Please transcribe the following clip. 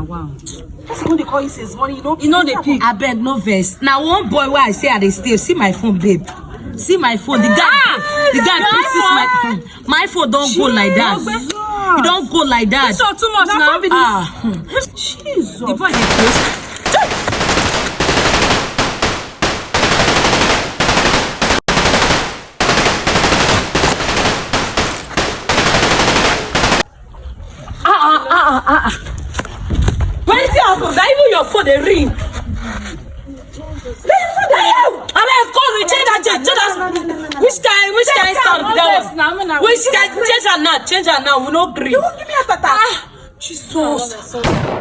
Now wow. What's going to call his money? You know the pick. I beg no verse. Now one boy where I say I they stay. See my phone, babe. See my phone. The guy pieces my phone don't go like that. You don't go like that. It's not too much now. Jesus. The boy is close. When it happens, that even your phone they ring. I mean, call we change that. Which kind sound that was? Which kind change her now? We no green. Jesus.